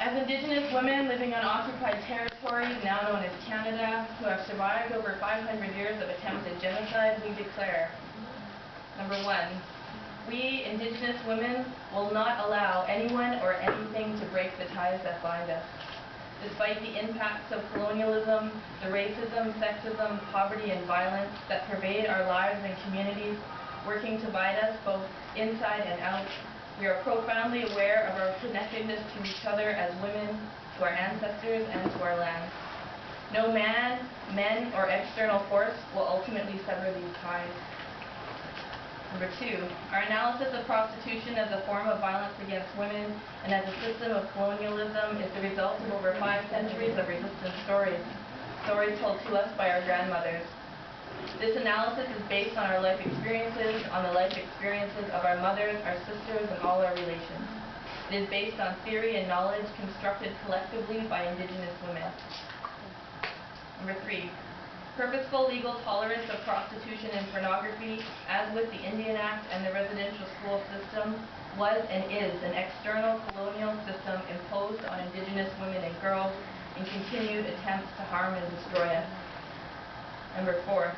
As Indigenous women living on occupied territories, now known as Canada, who have survived over 500 years of attempted genocide, we declare, number 1, we, Indigenous women, will not allow anyone or anything to break the ties that bind us. Despite the impacts of colonialism, the racism, sexism, poverty, and violence that pervade our lives and communities, working to divide us both inside and out, we are profoundly aware of our connectedness to each other as women, to our ancestors, and to our land. No man, men, or external force will ultimately sever these ties. Number 2, our analysis of prostitution as a form of violence against women and as a system of colonialism is the result of over 5 centuries of resistance stories told to us by our grandmothers. This analysis is based on our life experiences, on the life experiences of our mothers, our sisters, and all our relations. It is based on theory and knowledge constructed collectively by Indigenous women. Number 3, purposeful legal tolerance of prostitution and pornography, as with the Indian Act and the residential school system, was and is an external colonial system imposed on Indigenous women and girls in continued attempts to harm and destroy us. Number 4,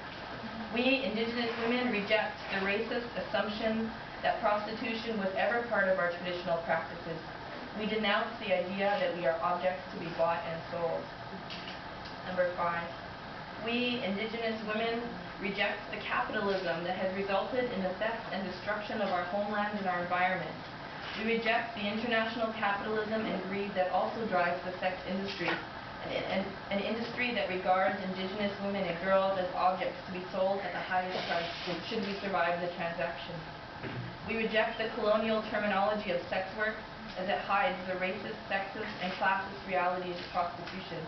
we, Indigenous women, reject the racist assumption that prostitution was ever part of our traditional practices. We denounce the idea that we are objects to be bought and sold. Number 5, we, Indigenous women, reject the capitalism that has resulted in the theft and destruction of our homeland and our environment. We reject the international capitalism and greed that also drives the sex industry, an industry that regards Indigenous women and girls as objects to be sold at the highest price should we survive the transaction. We reject the colonial terminology of sex work as it hides the racist, sexist, and classist realities of prostitution.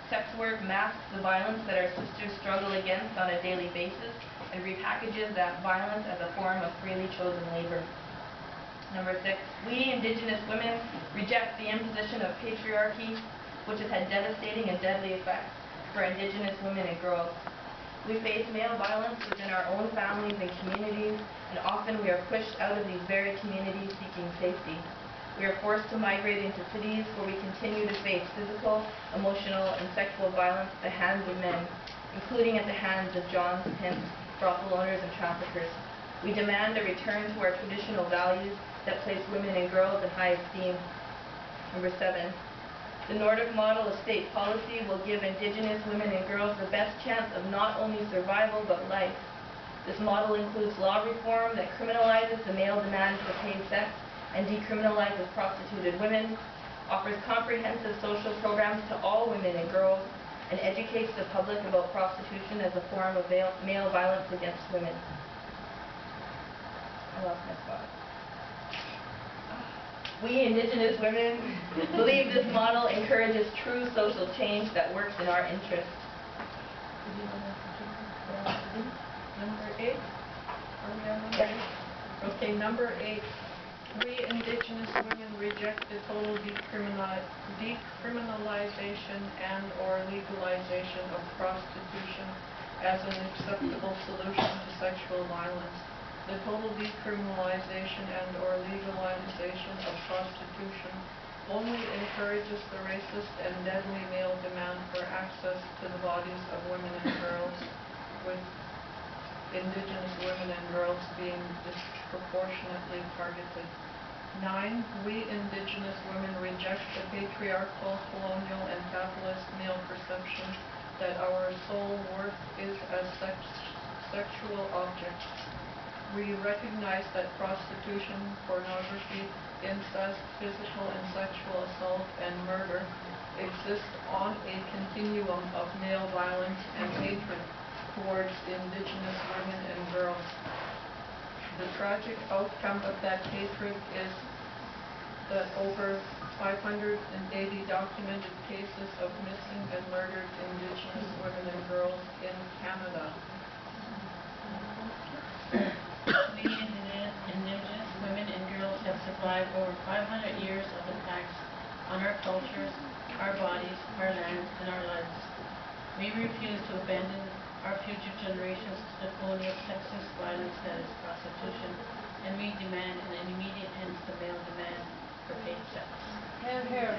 Sex work masks the violence that our sisters struggle against on a daily basis and repackages that violence as a form of freely chosen labor. Number 6, we, Indigenous women, reject the imposition of patriarchy, which has had devastating and deadly effects for Indigenous women and girls. We face male violence within our own families and communities, and often we are pushed out of these very communities seeking safety. We are forced to migrate into cities where we continue to face physical, emotional, and sexual violence at the hands of men, including at the hands of johns, pimps, brothel owners, and traffickers. We demand a return to our traditional values that place women and girls in high esteem. Number 7, the Nordic model of state policy will give Indigenous women and girls the best chance of not only survival but life. This model includes law reform that criminalizes the male demand for paid sex and decriminalizes prostituted women, offers comprehensive social programs to all women and girls, and educates the public about prostitution as a form of male violence against women. I lost my spot. We, Indigenous women, believe this model encourages true social change that works in our interest. Number 8? Are we on number 8? Okay, number 8. We, Indigenous women, reject the total decriminalization and/or legalization of prostitution as an acceptable solution to sexual violence. The total decriminalization and/or legalization of prostitution only encourages the racist and deadly male demand for access to the bodies of women and girls, with Indigenous women and girls being disproportionately targeted. 9, we, Indigenous women, reject the patriarchal, colonial, and capitalist male perception that our sole worth is as sexual objects. We recognize that prostitution, pornography, incest, physical and sexual assault, and murder exist on a continuum of male violence and hatred towards Indigenous women and girls. The tragic outcome of that hatred is that over 580 documented cases of missing and murdered Indigenous women and girls in Canada. We, Indigenous women and girls, have survived over 500 years of attacks on our cultures, our bodies, our lands, and our lives. We refuse to abandon our future generations to the colonial sexist violence that is prostitution, and we demand an immediate end to male demand for paid sex. Here, here.